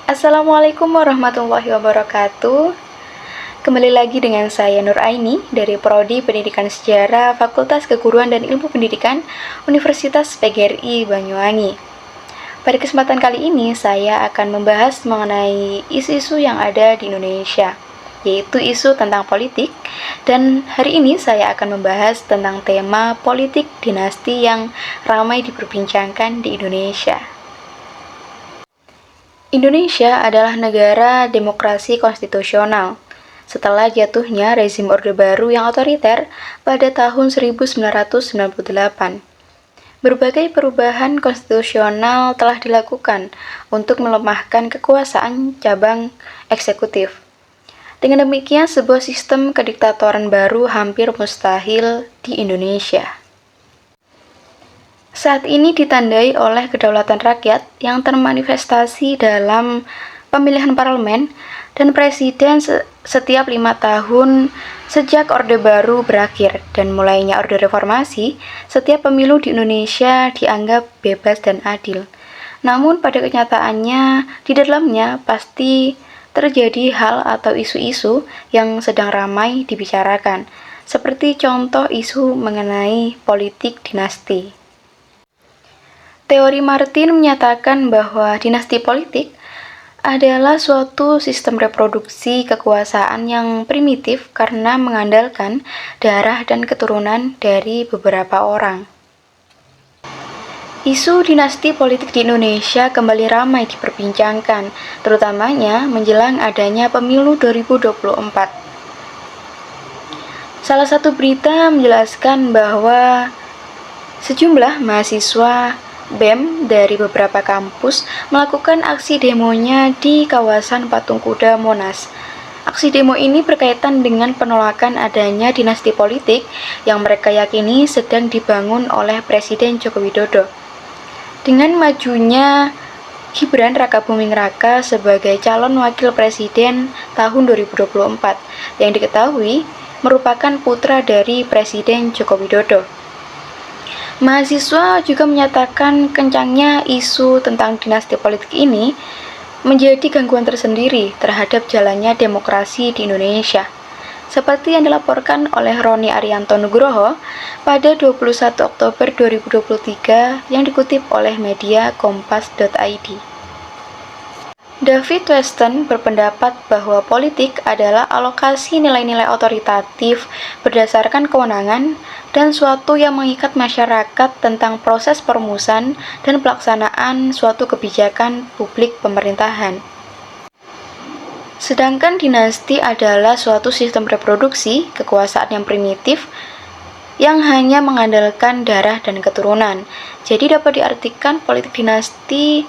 Assalamualaikum warahmatullahi wabarakatuh. Kembali lagi dengan saya Nur Aini dari Prodi Pendidikan Sejarah Fakultas Keguruan dan Ilmu Pendidikan Universitas PGRI Banyuwangi. Pada kesempatan kali ini saya akan membahas mengenai isu-isu yang ada di Indonesia, yaitu isu tentang politik, dan hari ini saya akan membahas tentang tema politik dinasti yang ramai diperbincangkan di Indonesia. Indonesia adalah negara demokrasi konstitusional. Setelah jatuhnya rezim Orde Baru yang otoriter pada tahun 1998, berbagai perubahan konstitusional telah dilakukan untuk melemahkan kekuasaan cabang eksekutif. Dengan demikian, sebuah sistem kediktatoran baru hampir mustahil di Indonesia. Saat ini ditandai oleh kedaulatan rakyat yang termanifestasi dalam pemilihan parlemen dan presiden setiap 5 tahun sejak Orde Baru berakhir dan mulainya Orde Reformasi. Setiap pemilu di Indonesia dianggap bebas dan adil. Namun pada kenyataannya di dalamnya pasti terjadi hal atau isu-isu yang sedang ramai dibicarakan, seperti contoh isu mengenai politik dinasti. Teori Martin menyatakan bahwa dinasti politik adalah suatu sistem reproduksi kekuasaan yang primitif karena mengandalkan darah dan keturunan dari beberapa orang. Isu dinasti politik di Indonesia kembali ramai diperbincangkan, terutamanya menjelang adanya pemilu 2024. Salah satu berita menjelaskan bahwa sejumlah mahasiswa BEM dari beberapa kampus melakukan aksi demonya di kawasan Patung Kuda Monas. Aksi demo ini berkaitan dengan penolakan adanya dinasti politik yang mereka yakini sedang dibangun oleh Presiden Joko Widodo. Dengan majunya Gibran Rakabuming Raka sebagai calon wakil presiden tahun 2024 yang diketahui merupakan putra dari Presiden Joko Widodo. Mahasiswa juga menyatakan kencangnya isu tentang dinasti politik ini menjadi gangguan tersendiri terhadap jalannya demokrasi di Indonesia, seperti yang dilaporkan oleh Roni Arianto Nugroho pada 21 Oktober 2023 yang dikutip oleh media kompas.id. David Weston berpendapat bahwa politik adalah alokasi nilai-nilai otoritatif berdasarkan kewenangan dan suatu yang mengikat masyarakat tentang proses perumusan dan pelaksanaan suatu kebijakan publik pemerintahan. Sedangkan dinasti adalah suatu sistem reproduksi kekuasaan yang primitif yang hanya mengandalkan darah dan keturunan. Jadi dapat diartikan politik dinasti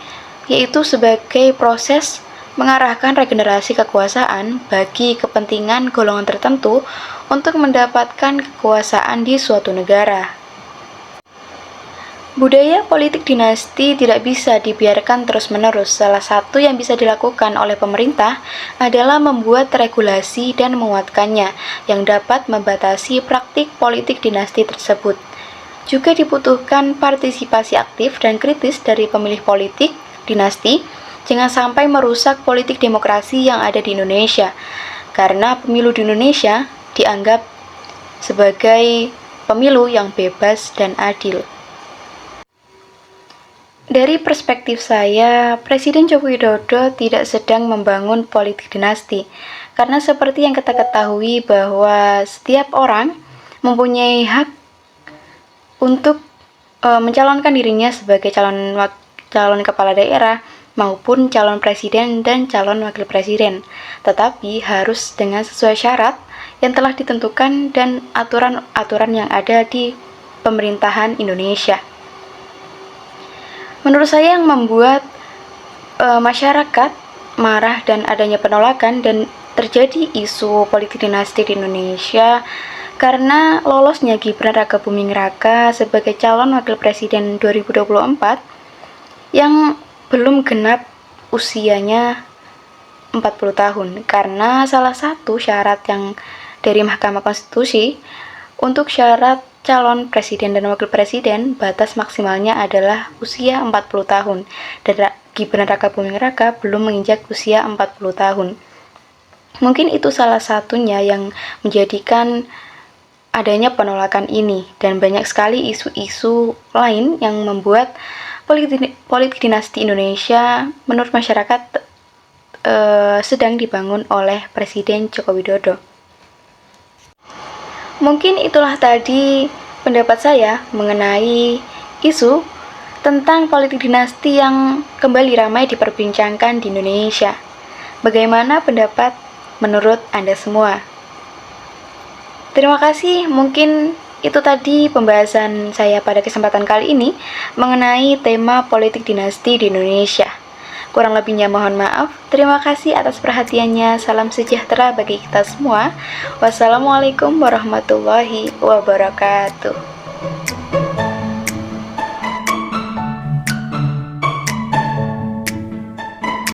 yaitu sebagai proses mengarahkan regenerasi kekuasaan bagi kepentingan golongan tertentu untuk mendapatkan kekuasaan di suatu negara. Budaya politik dinasti tidak bisa dibiarkan terus-menerus. Salah satu yang bisa dilakukan oleh pemerintah adalah membuat regulasi dan menguatkannya yang dapat membatasi praktik politik dinasti tersebut. Juga dibutuhkan partisipasi aktif dan kritis dari pemilih politik dinasti, jangan sampai merusak politik demokrasi yang ada di Indonesia, karena pemilu di Indonesia dianggap sebagai pemilu yang bebas dan adil. Dari perspektif saya, Presiden Joko Widodo tidak sedang membangun politik dinasti, karena seperti yang kita ketahui bahwa setiap orang mempunyai hak untuk mencalonkan dirinya sebagai calon kepala daerah maupun calon presiden dan calon wakil presiden, tetapi harus dengan sesuai syarat yang telah ditentukan dan aturan-aturan yang ada di pemerintahan Indonesia. Menurut saya yang membuat masyarakat marah dan adanya penolakan dan terjadi isu politik dinasti di Indonesia karena lolosnya Gibran Rakabuming Raka sebagai calon wakil presiden 2024 yang belum genap usianya 40 tahun, karena salah satu syarat yang dari Mahkamah Konstitusi untuk syarat calon presiden dan wakil presiden batas maksimalnya adalah usia 40 tahun Gibran Rakabuming Raka belum menginjak usia 40 tahun. Mungkin itu salah satunya yang menjadikan adanya penolakan ini, dan banyak sekali isu-isu lain yang membuat politik dinasti Indonesia menurut masyarakat sedang dibangun oleh Presiden Joko Widodo. Mungkin itulah tadi pendapat saya mengenai isu tentang politik dinasti yang kembali ramai diperbincangkan di Indonesia. Bagaimana pendapat menurut Anda semua? Terima kasih, mungkin itu tadi pembahasan saya pada kesempatan kali ini mengenai tema politik dinasti di Indonesia. Kurang lebihnya mohon maaf. Terima kasih atas perhatiannya. Salam sejahtera bagi kita semua. Wassalamualaikum warahmatullahi wabarakatuh.